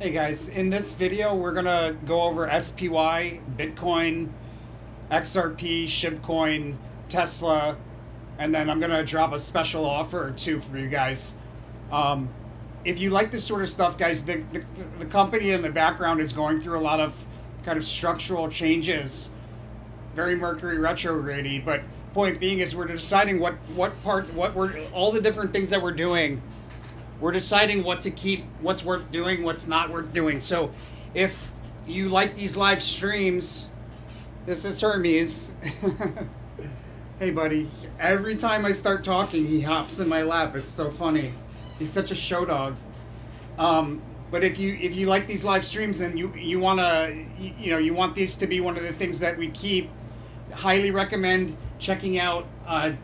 Hey guys, in this video we're gonna go over SPY, Bitcoin, XRP, SHIB coin, Tesla, and then I'm gonna drop a special offer or two for you guys. Um, if you like this sort of stuff, guys, the company in the background is going through a lot of kind of structural changes, very Mercury retrograde-y, but point being is we're deciding what we're all the different things that we're doing. We're deciding what to keep, what's worth doing, what's not worth doing. So if you like these live streams, this is Hermes. Hey buddy, every time I start talking he hops in my lap. It's so funny. He's such a show dog. But if you like these live streams and you want these to be one of the things that we keep, highly recommend checking out on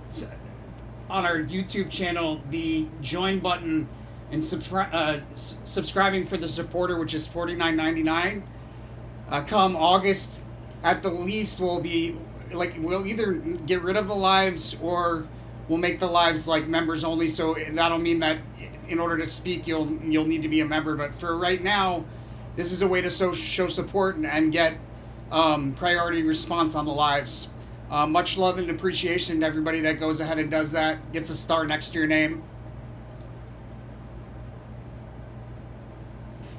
our YouTube channel the join button and subscribing for the supporter, which is $49.99. Come August, at the least, we'll either get rid of the lives or we'll make the lives like members only. So that'll mean that in order to speak, you'll need to be a member. But for right now, this is a way to show support and get priority response on the lives. Much love and appreciation to everybody that goes ahead and does that, gets a star next to your name.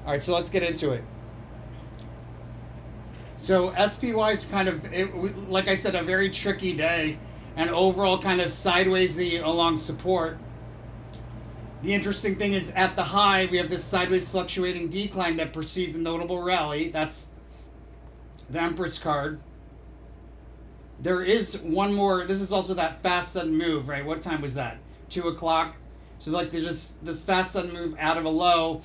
All right, so let's get into it. So SPY is kind of, like I said, a very tricky day, and overall kind of sidewaysy along support. The interesting thing is at the high, we have this sideways fluctuating decline that precedes a notable rally. That's the Empress card. There is one more. This is also that fast sudden move, right? What time was that? 2 o'clock. So like there's just this fast sudden move out of a low,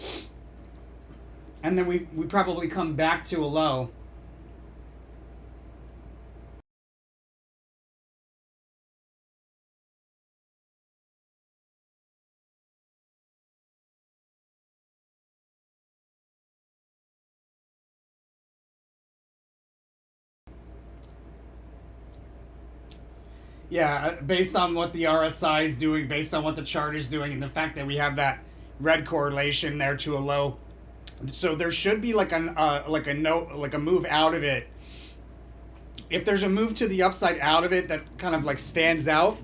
and then we probably come back to a low. Yeah, based on what the RSI is doing, based on what the chart is doing, and the fact that we have that red correlation there to a low, so there should be like a move out of it. If there's a move to the upside out of it that kind of like stands out,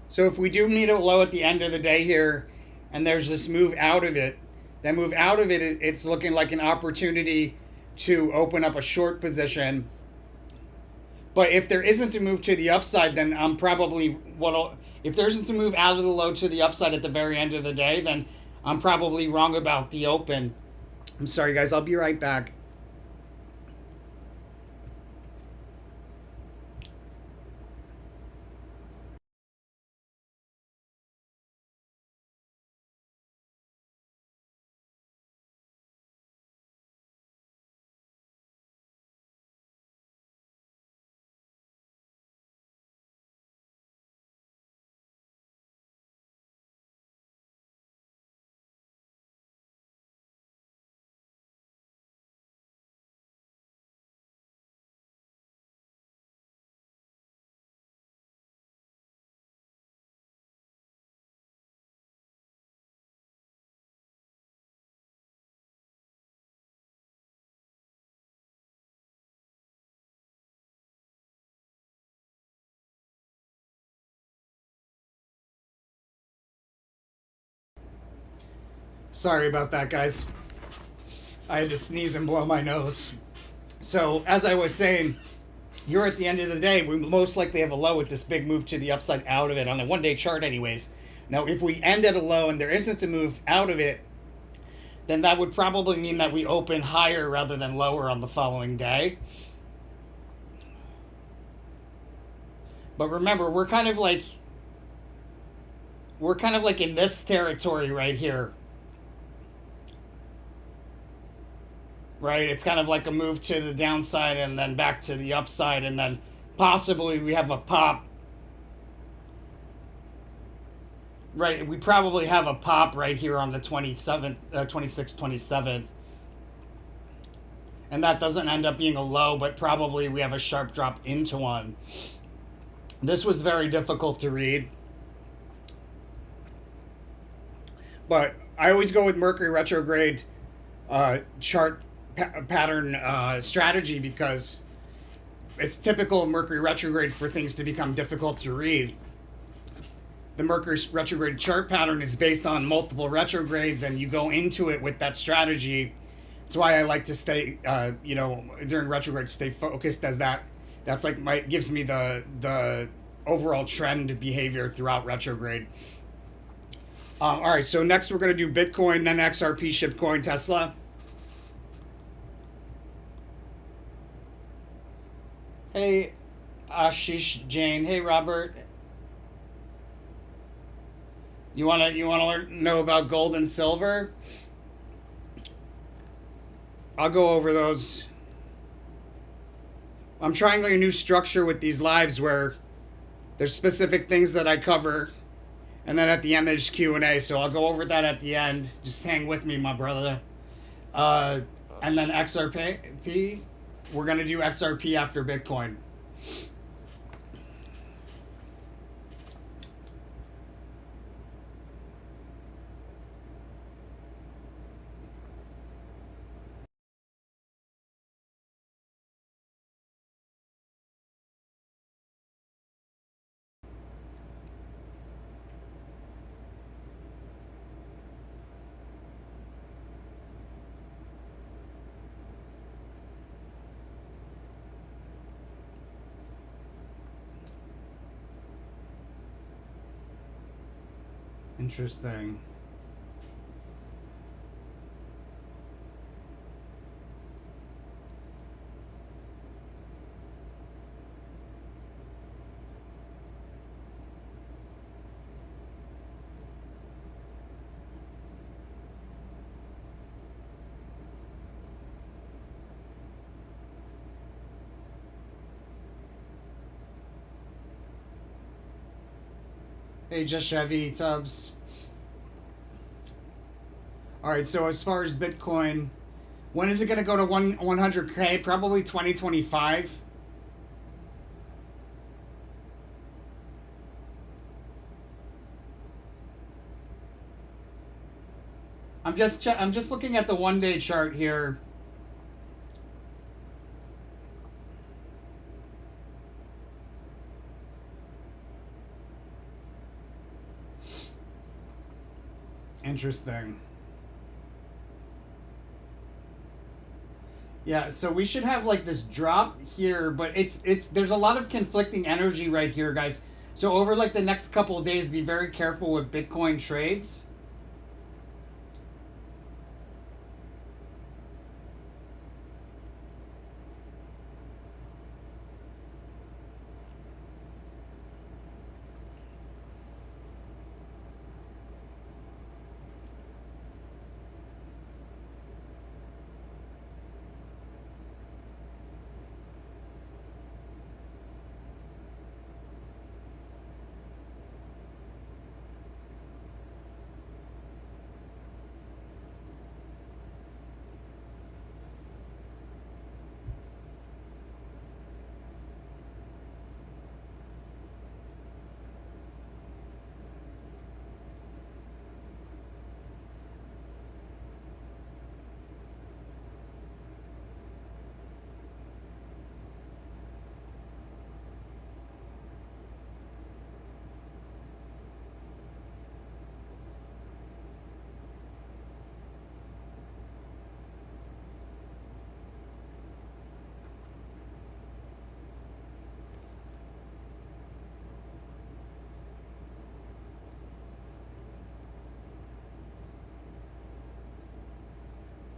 so if we do meet a low at the end of the day here, and there's this move out of it, that move out of it, it's looking like an opportunity to open up a short position. But if there isn't a move to the upside, then I'm probably if there isn't a move out of the low to the upside at the very end of the day, then I'm probably wrong about the open. I'm sorry, guys. I'll be right back. Sorry about that, guys. I had to sneeze and blow my nose. So, as I was saying, you're at the end of the day, we most likely have a low with this big move to the upside out of it on a one-day chart anyways. Now, if we end at a low and there isn't a move out of it, then that would probably mean that we open higher rather than lower on the following day. But remember, we're kind of like in this territory right here. Right? It's kind of like a move to the downside and then back to the upside, and then possibly we have a pop. Right, we probably have a pop right here on the 26th, 27th. And that doesn't end up being a low, but probably we have a sharp drop into one. This was very difficult to read, but I always go with Mercury retrograde chart pattern strategy because it's typical of Mercury retrograde for things to become difficult to read. The Mercury retrograde chart pattern is based on multiple retrogrades, and you go into it with that strategy. That's why I like to stay, during retrograde, stay focused, as that's like gives me the overall trend behavior throughout retrograde. All right, so next we're going to do Bitcoin, then XRP, SHIB, Tesla. Hey, Ashish Jain. Hey, Robert. You wanna know about gold and silver? I'll go over those. I'm trying like a new structure with these lives where there's specific things that I cover, and then at the end there's Q&A. So I'll go over that at the end. Just hang with me, my brother. Uh, and then XRP, we're gonna do XRP after Bitcoin. Interesting. Hey, just Chevy Tubbs. All right, so as far as Bitcoin, when is it going to go to 100K? Probably 2025. I'm just looking at the 1 day chart here. Interesting. Yeah, so we should have like this drop here, but it's there's a lot of conflicting energy right here, guys. So over like the next couple of days, be very careful with Bitcoin trades.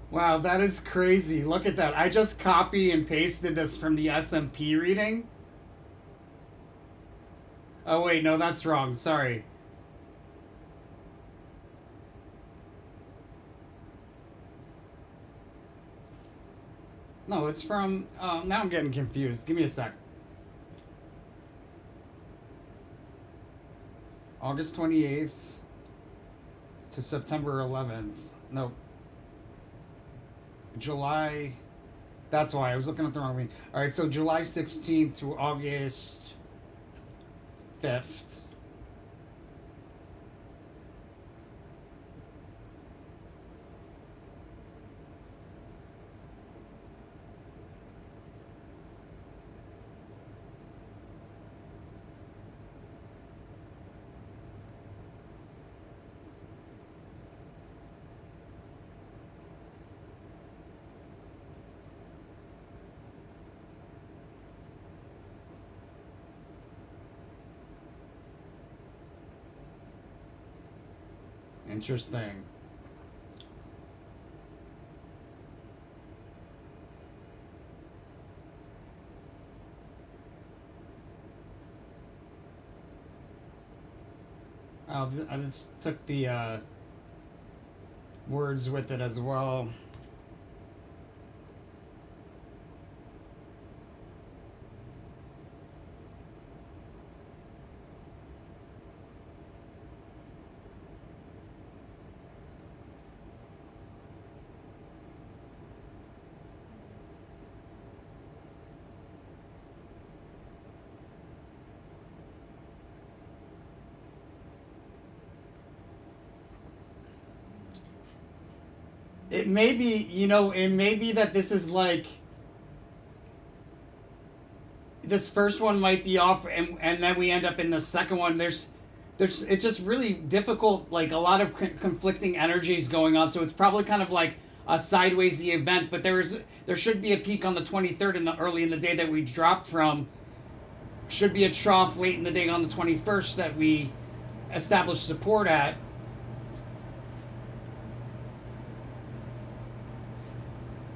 Wow, that is crazy. Look at that. I just copy and pasted this from the S&P reading. Oh wait, no, that's wrong. Sorry. No, it's from. Now I'm getting confused. Give me a sec. August 28th to September 11th. No, July. That's why I was looking at the wrong thing. All right, so July 16th to August 5th. Interesting. I just took the words with it as well. It may be, it may be that this is like, this first one might be off, and then we end up in the second one. It's just really difficult, like a lot of conflicting energies going on. So it's probably kind of like a sidewaysy event, but there should be a peak on the 23rd early in the day that we dropped from. Should be a trough late in the day on the 21st that we established support at.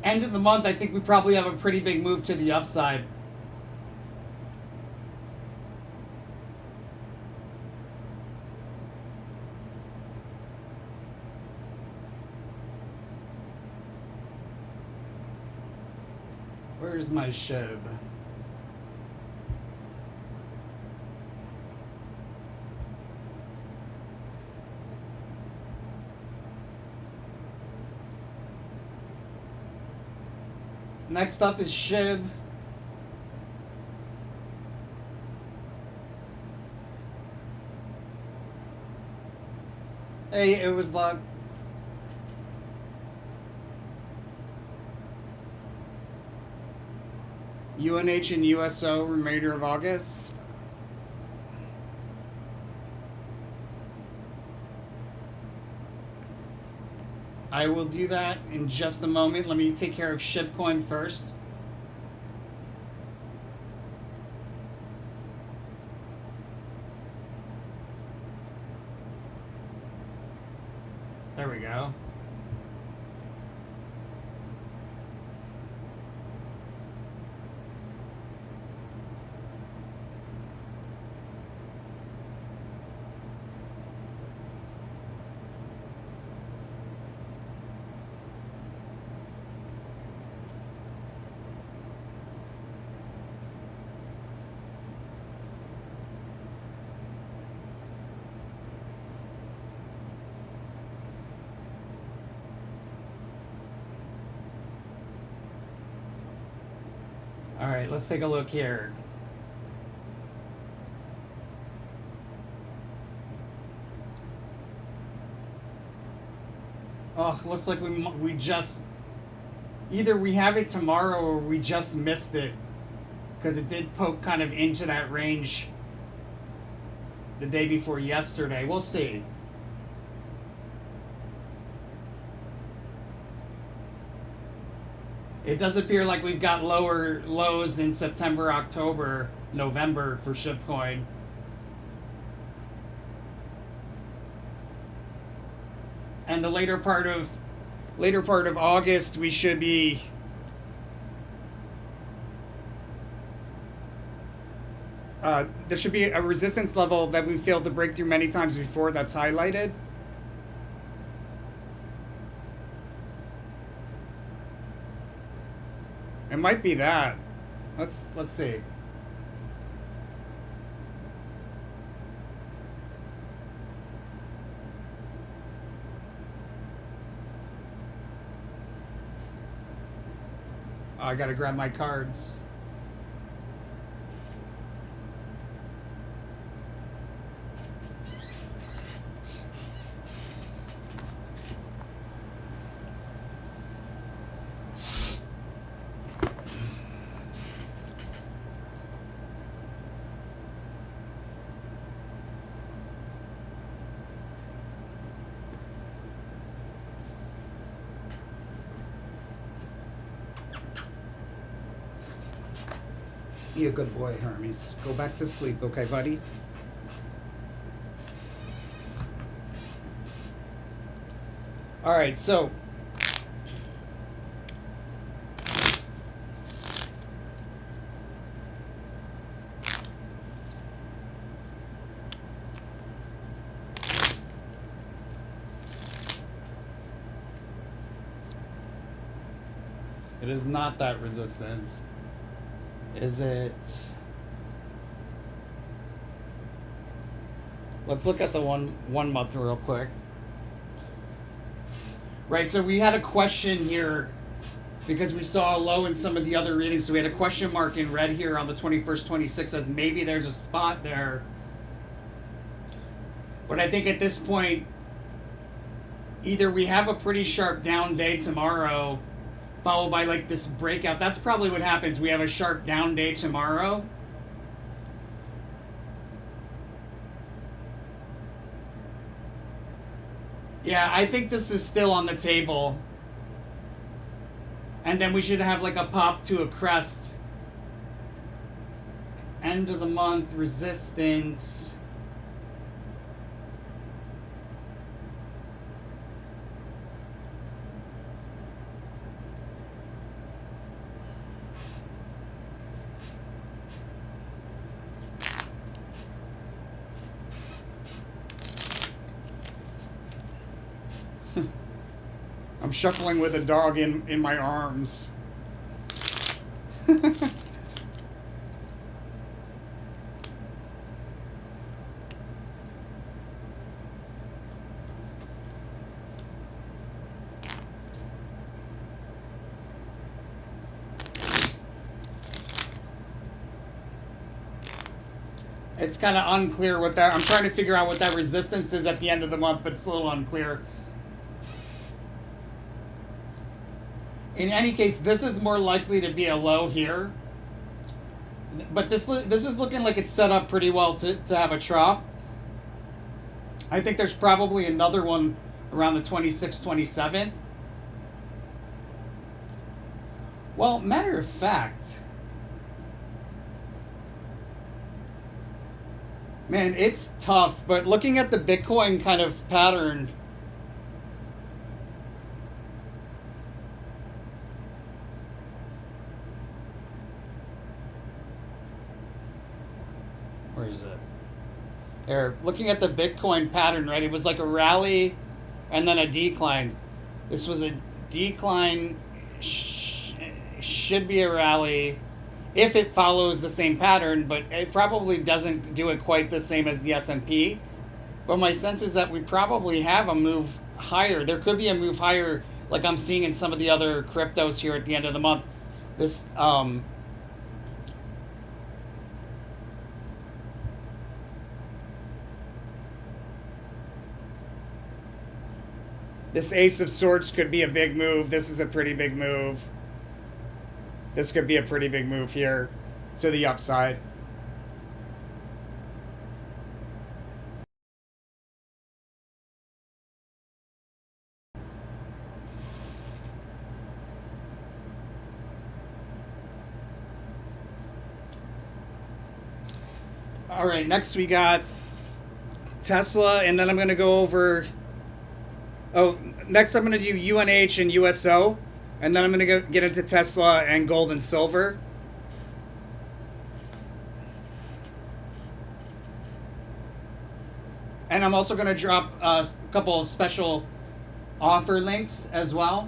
End of the month, I think we probably have a pretty big move to the upside. Where's my SHIB? Next up is SHIB. Hey, it was luck. UNH and USO remainder of August. I will do that in just a moment. Let me take care of SHIB coin first. There we go. All right, let's take a look here. Oh, looks like we just, either we have it tomorrow or we just missed it, because it did poke kind of into that range the day before yesterday. We'll see. It does appear like we've got lower lows in September, October, November for SHIB coin. And the later part of August, we should be there should be a resistance level that we failed to break through many times before that's highlighted. It might be that. Let's see. Oh, I gotta grab my cards. Be a good boy, Hermes. Go back to sleep, okay, buddy? All right, so it is not that resistance. Is it? Let's look at the one month real quick. Right, so we had a question here because we saw a low in some of the other readings. So we had a question mark in red here on the 21st, 26th as maybe there's a spot there. But I think at this point, either we have a pretty sharp down day tomorrow, followed by like this breakout. That's probably what happens. We have a sharp down day tomorrow. Yeah, I think this is still on the table. And then we should have like a pop to a crest. End of the month resistance. I'm shuffling with a dog in my arms. It's kind of unclear what that, I'm trying to figure out what that resistance is at the end of the month, but it's a little unclear. In any case, this is more likely to be a low here. But this is looking like it's set up pretty well to have a trough. I think there's probably another one around the 26th, 27th. Well, matter of fact, man, it's tough. But looking at the Bitcoin kind of pattern, where is it? Here, looking at the Bitcoin pattern, right? It was like a rally and then a decline. This was a decline, should be a rally if it follows the same pattern, but it probably doesn't do it quite the same as the S&P. But my sense is that we probably have a move higher. There could be a move higher like I'm seeing in some of the other cryptos here at the end of the month. This this Ace of Swords could be a big move. This is a pretty big move. This could be a pretty big move here to the upside. All right, next we got Tesla, and then I'm going to go over... Oh, next I'm going to do UNH and USO, and then I'm going to get into Tesla and gold and silver. And I'm also going to drop a couple of special offer links as well.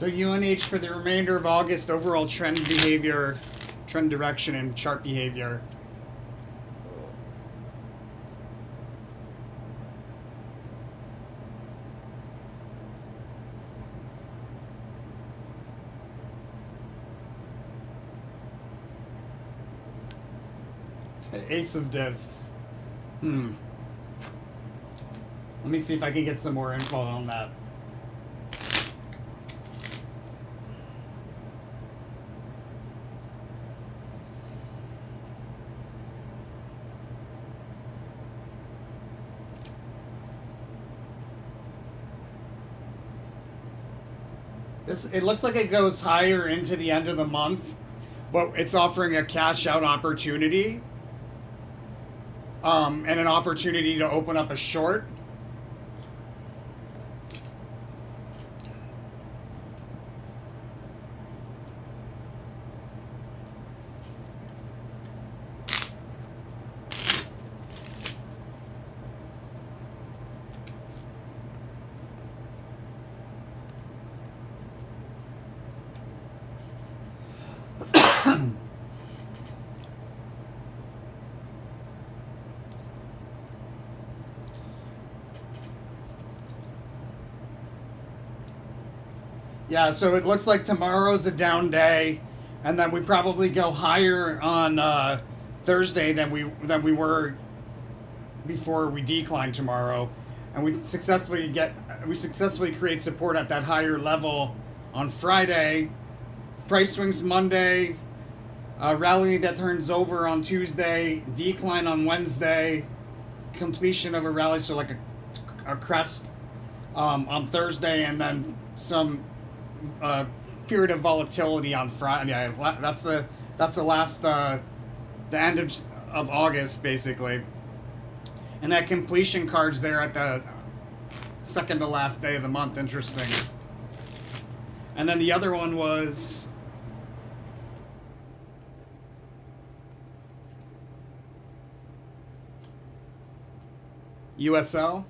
So UNH for the remainder of August, overall trend behavior, trend direction, and chart behavior. Ace of Discs. Let me see if I can get some more info on that. It looks like it goes higher into the end of the month, but it's offering a cash out opportunity, and an opportunity to open up a short. Yeah, so it looks like tomorrow's a down day, and then we probably go higher on Thursday than we were before we decline tomorrow, and we successfully create support at that higher level on Friday. Price swings Monday, rally that turns over on Tuesday, decline on Wednesday, completion of a rally, so like a crest on Thursday, and then some period of volatility on Friday. Yeah, that's the last the end of August basically, and that completion card's there at the second to last day of the month. Interesting. And then the other one was USL.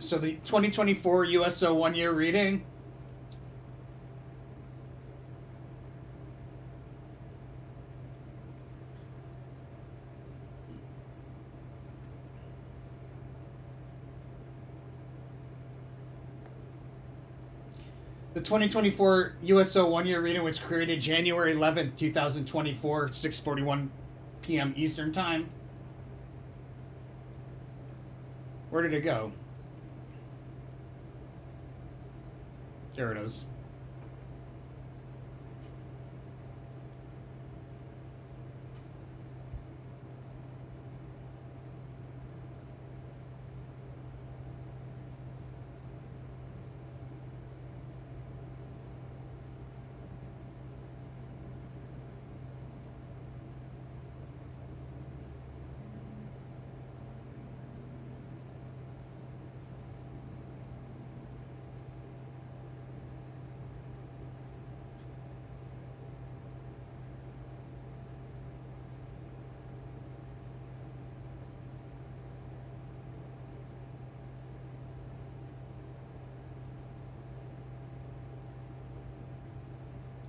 So the 2024 USO 1-year reading. The 2024 USO 1-year reading was created January 11th, 2024, 6:41 p.m. Eastern Time. Where did it go? There it is.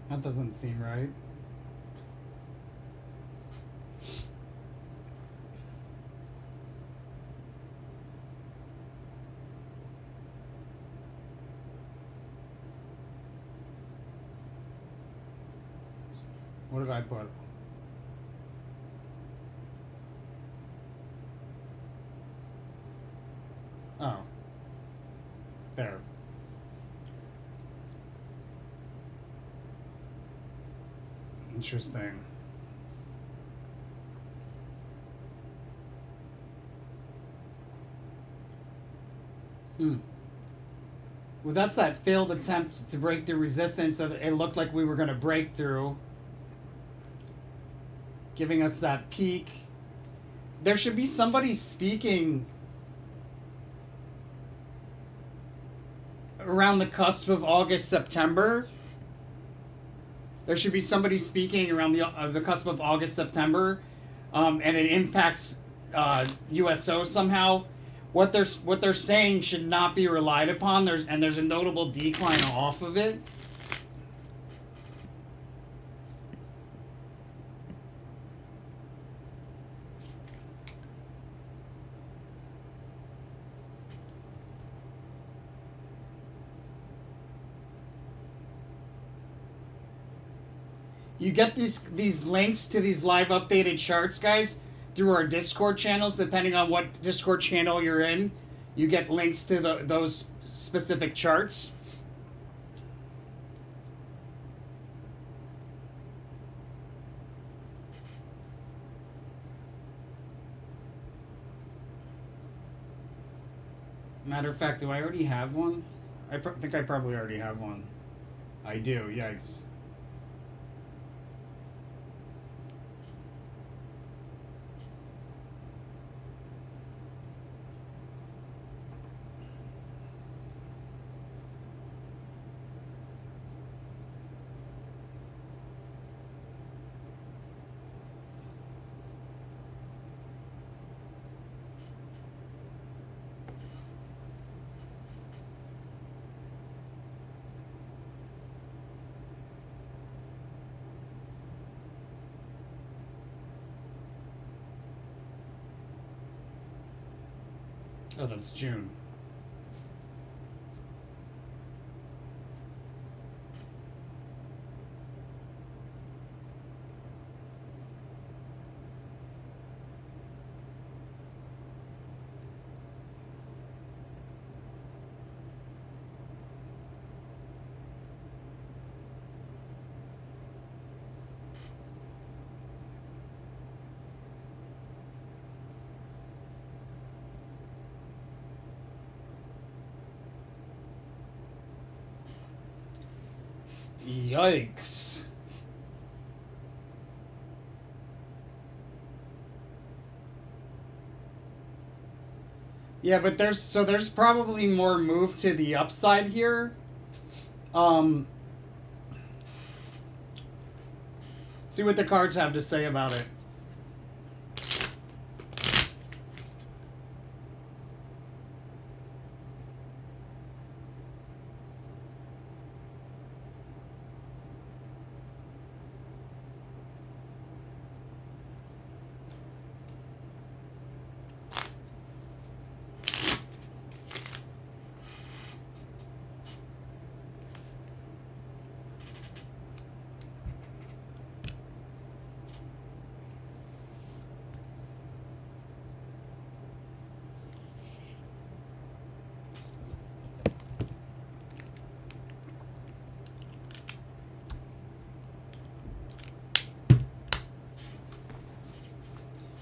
That doesn't seem right. What did I put? Oh. There. Interesting. Well, that's that failed attempt to break the resistance that it looked like we were going to break through, giving us that peak. There should be somebody speaking around the cusp of August, September. There should be somebody speaking around the cusp of August, September, and it impacts USO somehow. What they're saying should not be relied upon. There's a notable decline off of it. You get these links to these live updated charts, guys, through our Discord channels. Depending on what Discord channel you're in, you get links to those specific charts. Matter of fact, do I already have one? I think I probably already have one. I do, yikes. Oh, that's June. Yikes. Yeah, but there's probably more move to the upside here. See what the cards have to say about it.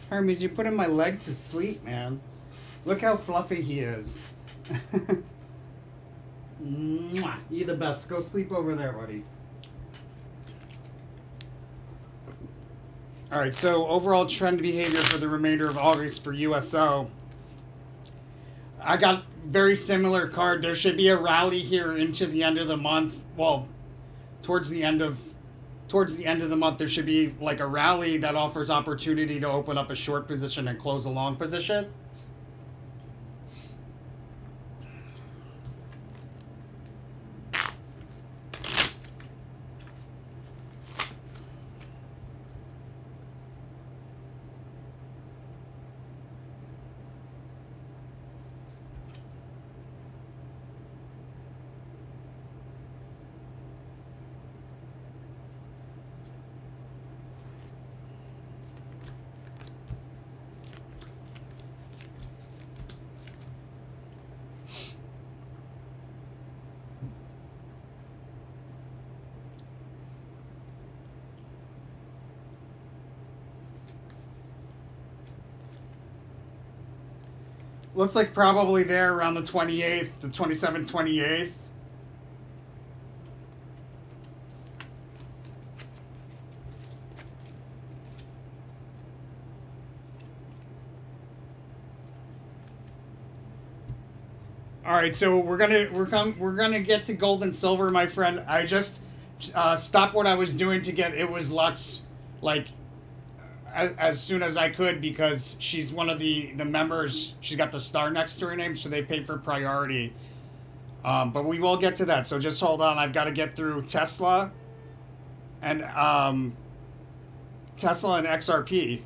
Hermes, you're putting my leg to sleep, man. Look how fluffy he is. Mwah. You the best. Go sleep over there, buddy. All right, so overall trend behavior for the remainder of August for USO. I got very similar card. There should be a rally here into the end of the month. Well, towards the end of the month, there should be like a rally that offers opportunity to open up a short position and close a long position. Looks like probably there around the 28th, the 27th, 28th. All right, so we're gonna get to gold and silver, my friend. I just stopped what I was doing to get It Was Lux, like as soon as I could, because she's one of the members. She's got the star next to her name, so they pay for priority. But we will get to that. So just hold on. I've got to get through Tesla and XRP.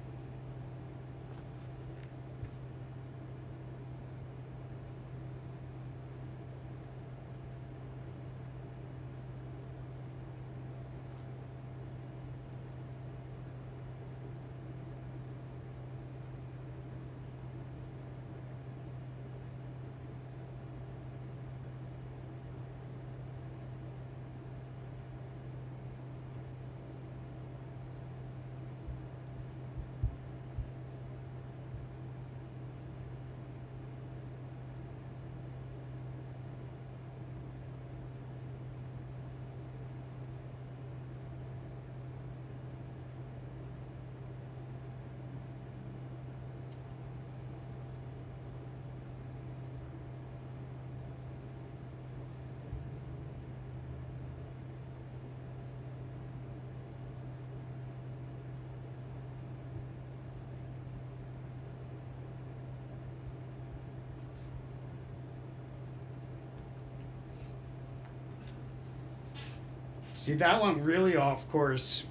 See, that went really off course.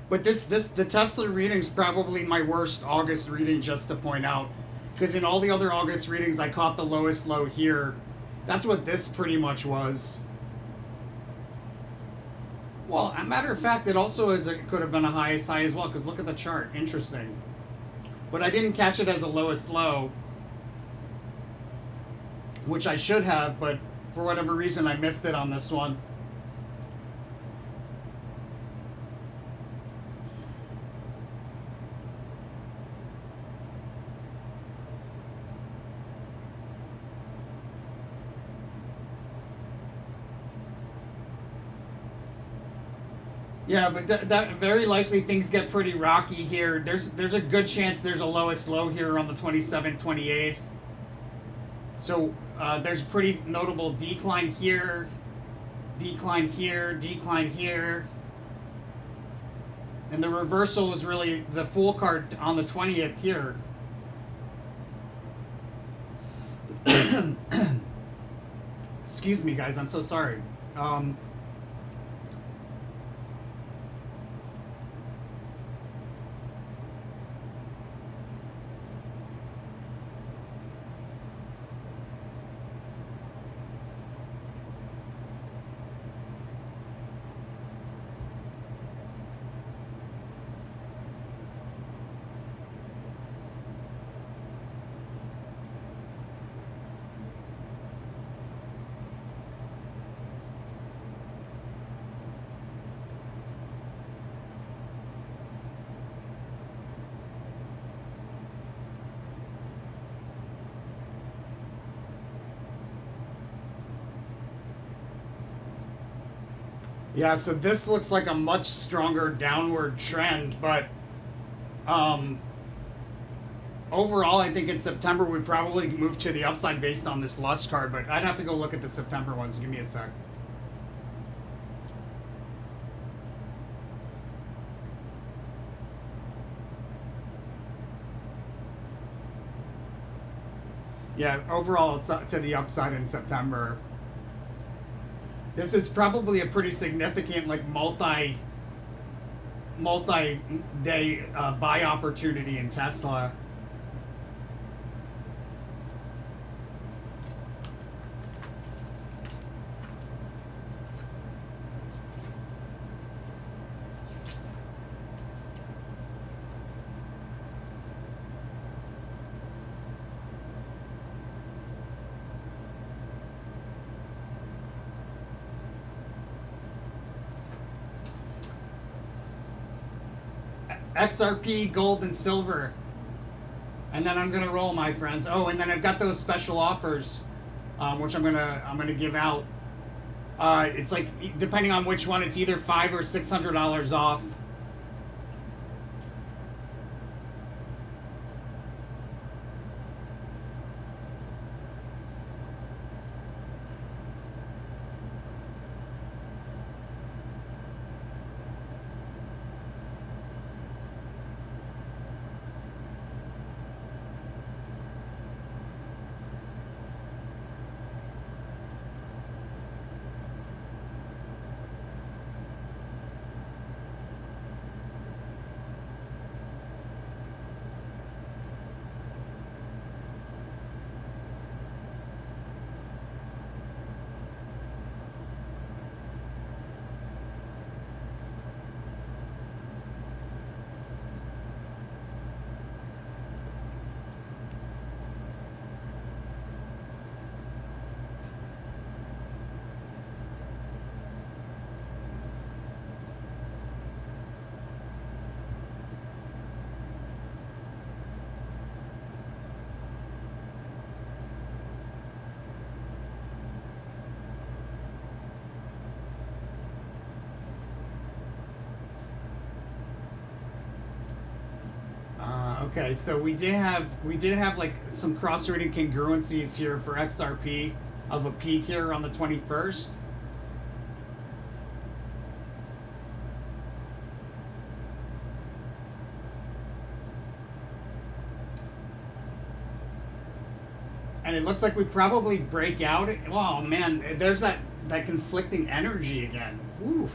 But the Tesla reading's probably my worst August reading, just to point out, because in all the other August readings I caught the lowest low here. That's what this pretty much was. Well, a matter of fact, it also it could have been a highest high as well, because look at the chart. Interesting. But I didn't catch it as a lowest low, which I should have, but for whatever reason I missed it on this one. Yeah, but that very likely things get pretty rocky here. There's a good chance there's a lowest low here on the 27th, 28th. So there's pretty notable decline here, decline here, decline here. And the reversal is really the Fool card on the 20th here. Excuse me, guys. I'm so sorry. Yeah, so this looks like a much stronger downward trend, but overall, I think in September we probably move to the upside based on this Lust card, but I'd have to go look at the September ones. Give me a sec. Yeah, overall it's to the upside in September. This is probably a pretty significant, like, multi-day buy opportunity in Tesla. XRP, gold, and silver. And then I'm gonna roll, my friends. Oh, and then I've got those special offers, which I'm gonna give out. It's like, depending on which one, it's either $500 or $600 off. Okay, so we did have like some cross-rated congruencies here for XRP of a peak here on the 21st. And it looks like we probably break out. Oh man, there's that conflicting energy again. Oof.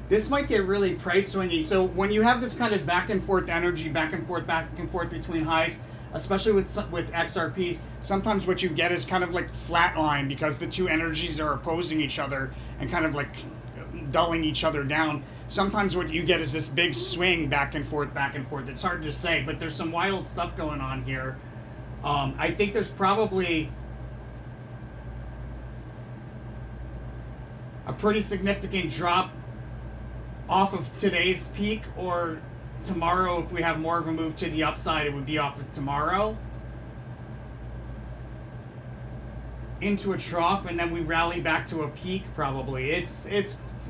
This might get really price swingy. So when you have this kind of back and forth energy, back and forth between highs, especially with XRP, sometimes what you get is kind of like flatline because the two energies are opposing each other and kind of like dulling each other down. Sometimes what you get is this big swing back and forth. It's hard to say, but there's some wild stuff going on here. I think there's probably a pretty significant drop off of today's peak, or tomorrow. If we have more of a move to the upside, it would be off of tomorrow into a trough, and then we rally back to a peak probably. It's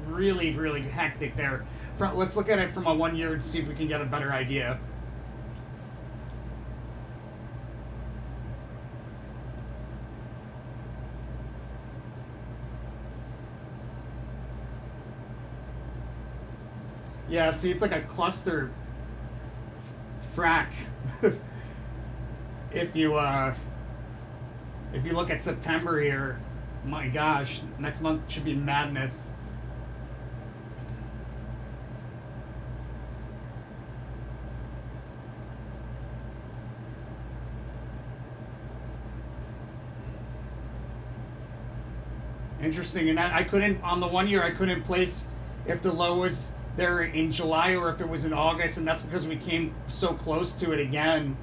really, really hectic there. Let's look at it from a 1 year and see if we can get a better idea. Yeah, see, it's like a cluster frac. If you look at September here, my gosh, next month should be madness. Interesting, and that I couldn't, on the 1 year, I couldn't place if the low was there in July or if it was in August, and that's because we came so close to it again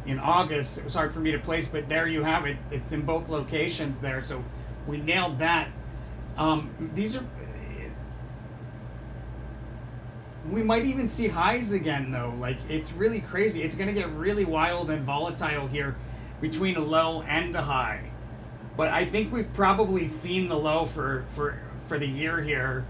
in August. It was hard for me to place, but there you have it. It's in both locations there, so we nailed that. These are, we might even see highs again though. Like, it's really crazy. It's gonna get really wild and volatile here between a low and a high. But I think we've probably seen the low for the year here.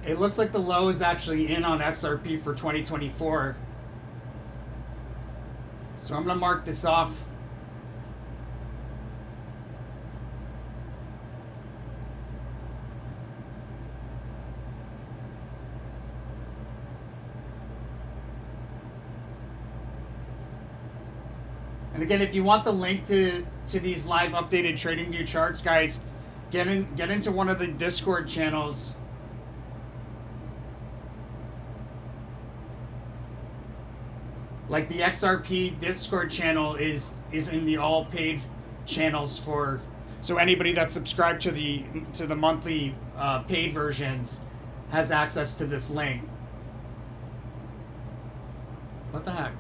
It looks like the low is actually in on XRP for 2024. So I'm going to mark this off. And again, if you want the link to these live updated TradingView charts, guys, get into one of the Discord channels. Like the XRP Discord channel is in the all paid channels for, so anybody that's subscribed to the monthly paid versions has access to this link. What the heck?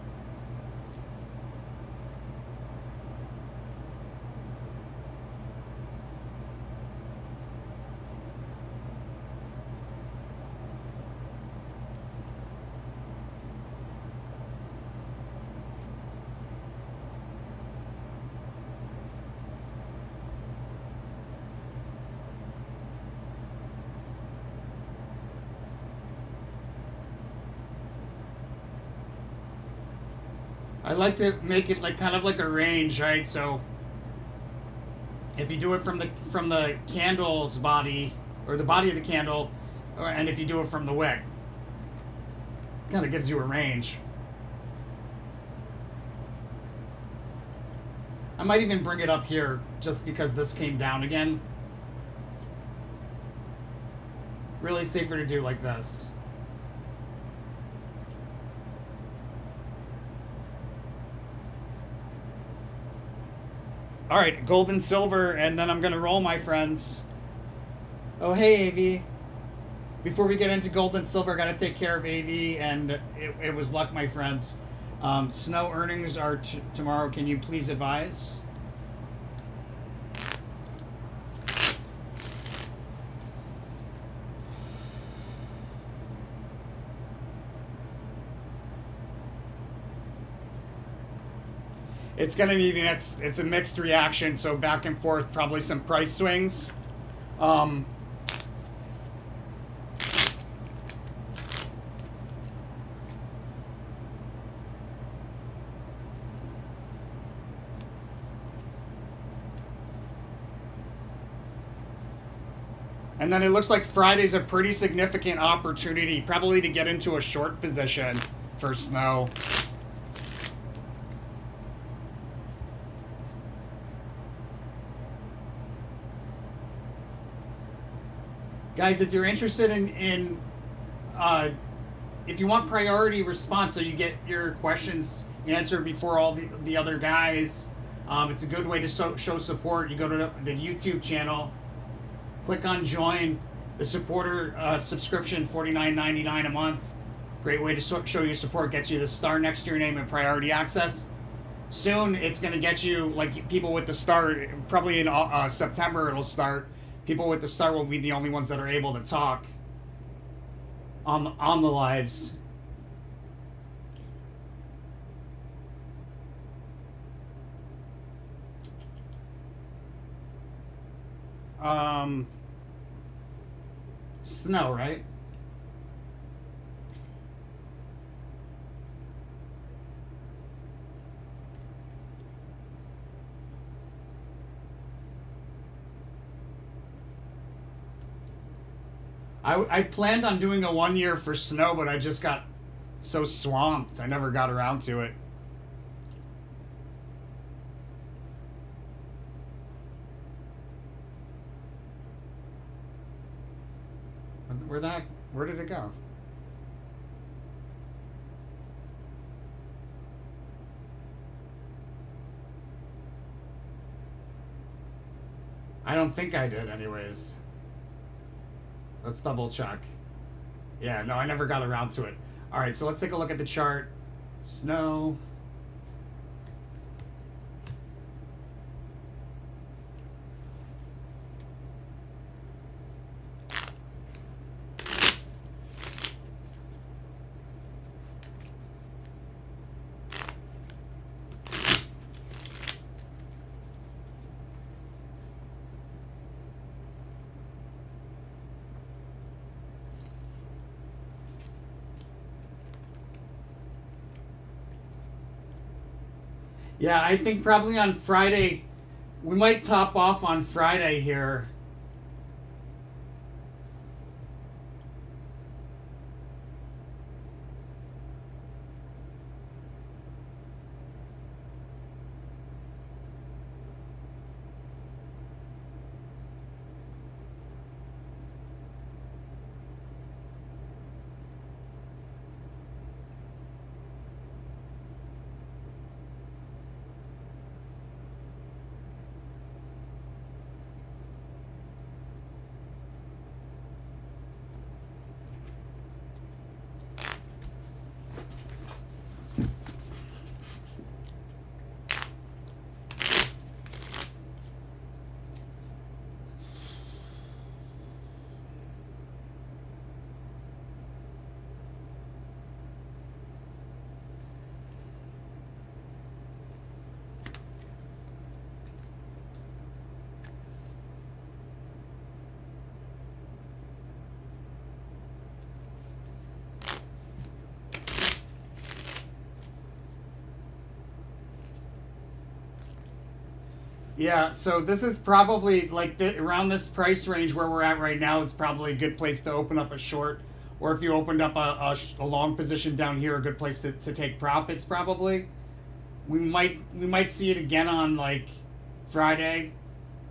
I like to make it like kind of like a range, right? So if you do it from the candle's body, or the body of the candle, and if you do it from the wick, kind of gives you a range. I might even bring it up here just because this came down again. Really safer to do like this. All right, gold and silver, and then I'm gonna roll, my friends. Oh, hey, AV. Before we get into gold and silver, I gotta take care of AV, and it was luck, my friends. Snow earnings are tomorrow. Can you please advise? It's gonna be mixed. It's a mixed reaction, so back and forth, probably some price swings. And then it looks like Friday's a pretty significant opportunity, probably to get into a short position for snow. Guys, if you're interested in if you want priority response, so you get your questions answered before all the other guys, it's a good way to show support. You go to the YouTube channel, click on join. The supporter subscription, $49.99 a month. Great way to show your support. Gets you the star next to your name and priority access. Soon it's going to get you, like, people with the star, probably in September it'll start. People with the star will be the only ones that are able to talk on the lives. Snow, right? I planned on doing a 1 year for snow, but I just got so swamped. I never got around to it. Where did it go? I don't think I did anyways. Let's double check. Yeah, no, I never got around to it. All right, so let's take a look at the chart. Snow. Yeah, I think probably on Friday, we might top off on Friday here. Yeah, so this is probably like around this price range where we're at right now is probably a good place to open up a short, or if you opened up a long position down here, a good place to take profits probably. We might see it again on like Friday,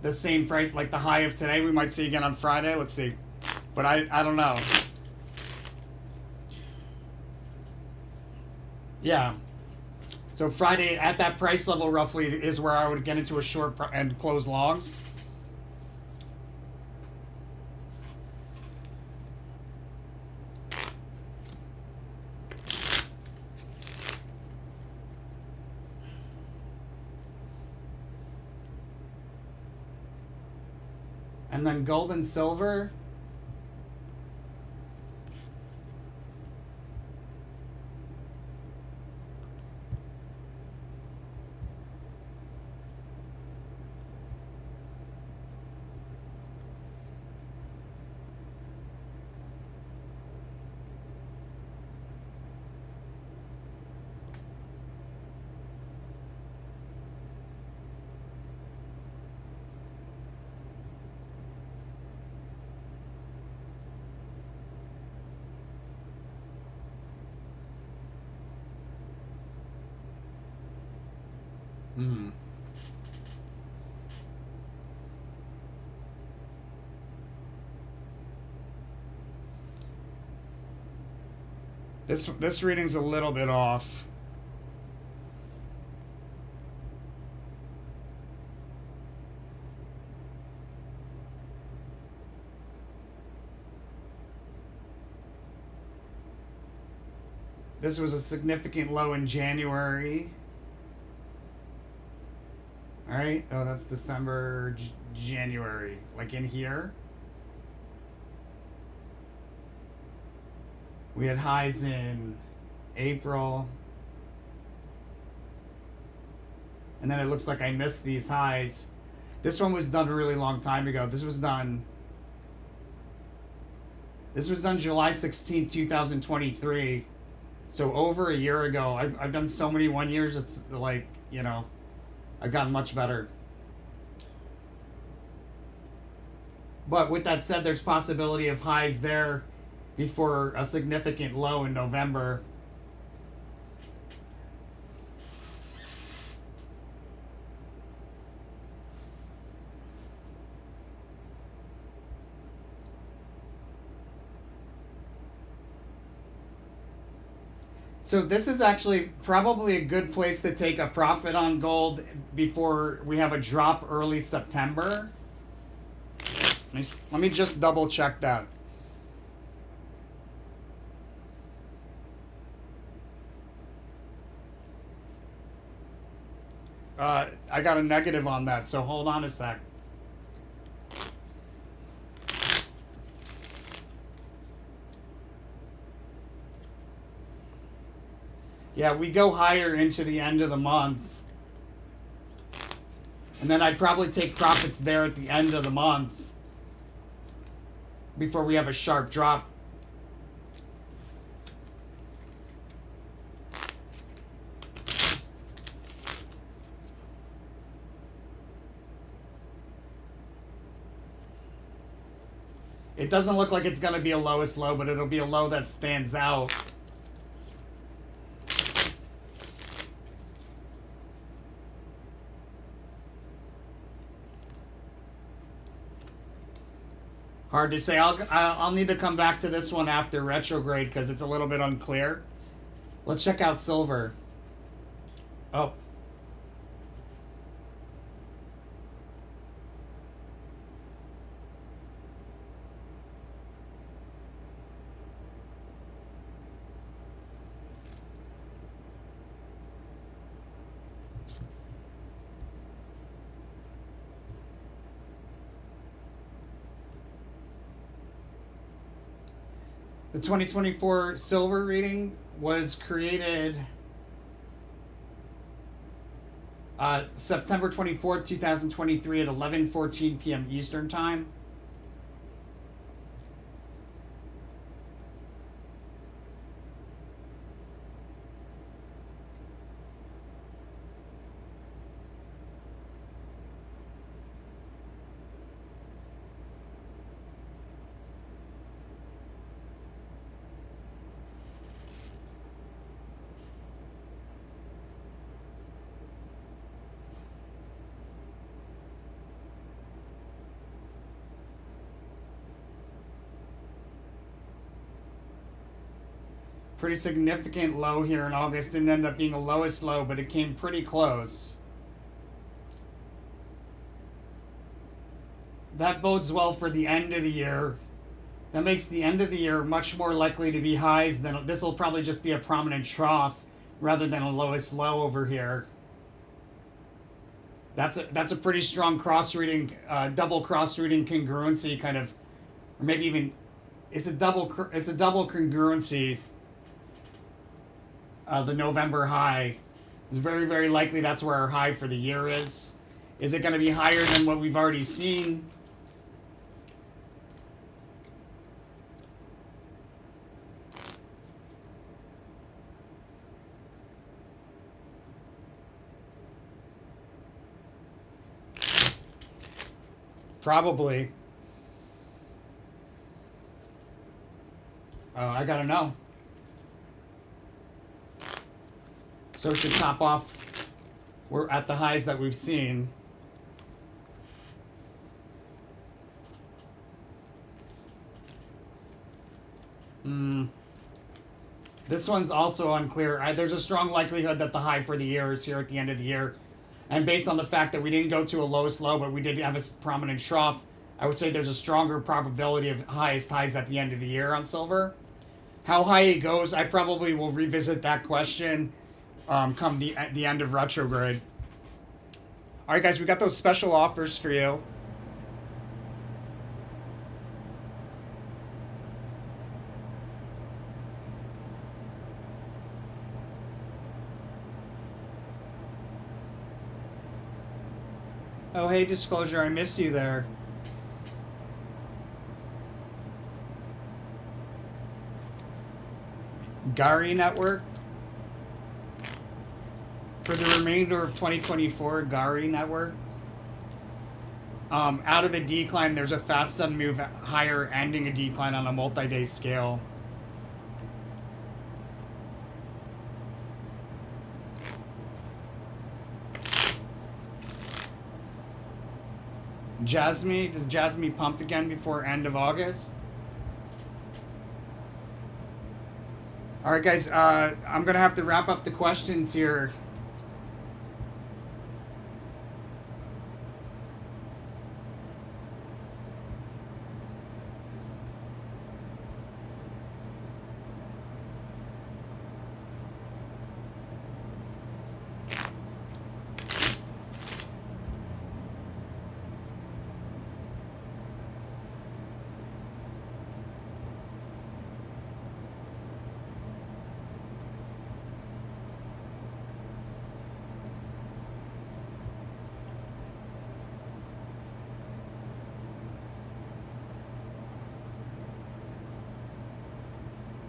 the same price like the high of today. We might see again on Friday. Let's see, but I don't know. Yeah. So Friday at that price level roughly is where I would get into a short and close longs. And then gold and silver. Hmm. This reading's a little bit off. This was a significant low in January. All right. Oh, that's December, January. Like in here, we had highs in April, and then it looks like I missed these highs. This one was done a really long time ago. This was done July 16th, 2023. So over a year ago. I've done so many 1 years. It's like, I've gotten much better. But with that said, there's possibility of highs there before a significant low in November. So this is actually probably a good place to take a profit on gold before we have a drop early September. Let me just double check that. I got a negative on that, so hold on a sec. Yeah, we go higher into the end of the month. And then I'd probably take profits there at the end of the month before we have a sharp drop. It doesn't look like it's going to be a lowest low, but it'll be a low that stands out. Hard to say. I'll need to come back to this one after retrograde because it's a little bit unclear. Let's check out silver. Oh. The 2024 silver reading was created September 24th, 2023 at 11:14 p.m. Eastern Time. Pretty significant low here in August. Didn't end up being a lowest low, but it came pretty close. That bodes well for the end of the year. That makes the end of the year much more likely to be highs than this will probably just be a prominent trough rather than a lowest low over here. That's a pretty strong cross reading, double cross reading congruency kind of, or maybe even it's a double congruency. The November high is very likely that's where our high for the year is. Is it going to be higher than what we've already seen? Probably. I gotta know. So it should top off. We're at the highs that we've seen. This one's also unclear. There's a strong likelihood that the high for the year is here at the end of the year. And based on the fact that we didn't go to a lowest low, but we did have a prominent trough, I would say there's a stronger probability of highest highs at the end of the year on silver. How high it goes, I probably will revisit that question come the end of retrograde. All right, guys, we got those special offers for you. Oh, hey, Disclosure, I miss you there. Gari Network. For the remainder of 2024, Gari Network. Out of a decline, there's a fast sudden move higher, ending a decline on a multi-day scale. Jasmine, does Jasmine pump again before end of August? All right, guys, I'm gonna have to wrap up the questions here.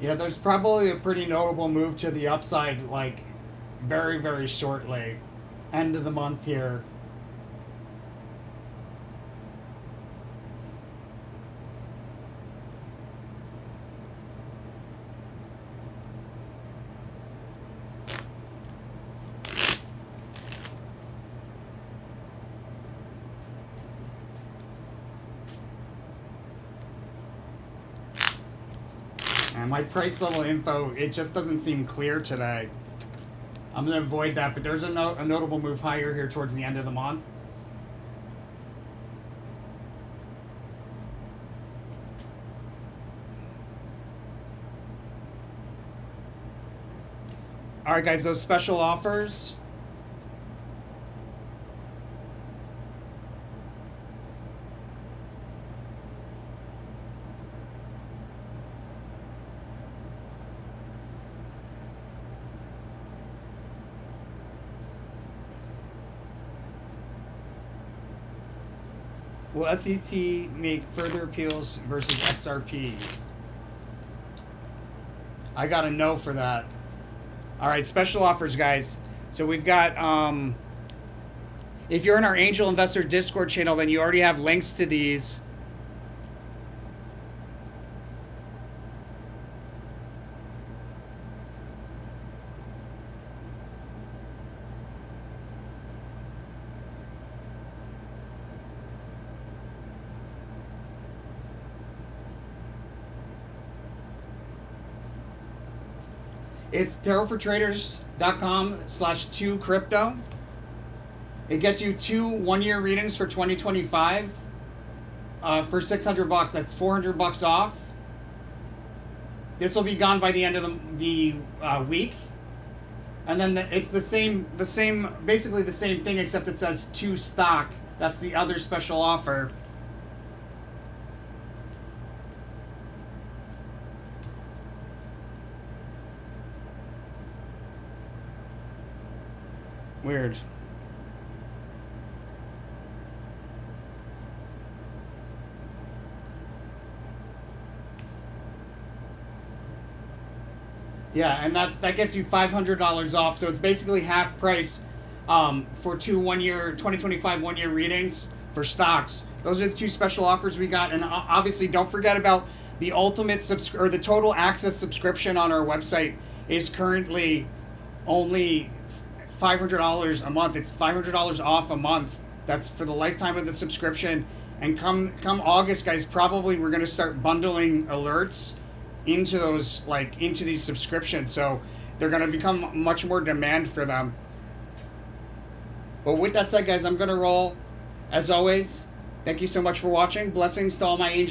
Yeah, there's probably a pretty notable move to the upside, like, very shortly. End of the month here. And my price level info, it just doesn't seem clear today. I'm going to avoid that, but there's a notable move higher here towards the end of the month. All right, guys, those special offers. Will SEC make further appeals versus XRP? I got a no for that. All right, special offers, guys. So we've got, if you're in our Angel Investor Discord channel, then you already have links to these. It's tarotfortraders.com/2crypto. It gets you 2 1-year readings for 2025 for $600. That's $400 off. This will be gone by the end of the week. And then it's the same, basically the same thing, except it says 2 stock. That's the other special offer. Weird. Yeah, and that gets you $500 off. So it's basically half price for 2 1-year 2025 1-year readings for stocks. Those are the 2 special offers we got, and obviously don't forget about the ultimate or the total access subscription on our website is currently only $500 a month. It's $500 off a month. That's for the lifetime of the subscription. And come August, guys, probably we're gonna start bundling alerts into those, like into these subscriptions, so they're going to become much more demand for them. But with that said, guys, I'm going to roll. As always, thank you so much for watching. Blessings to all my angels.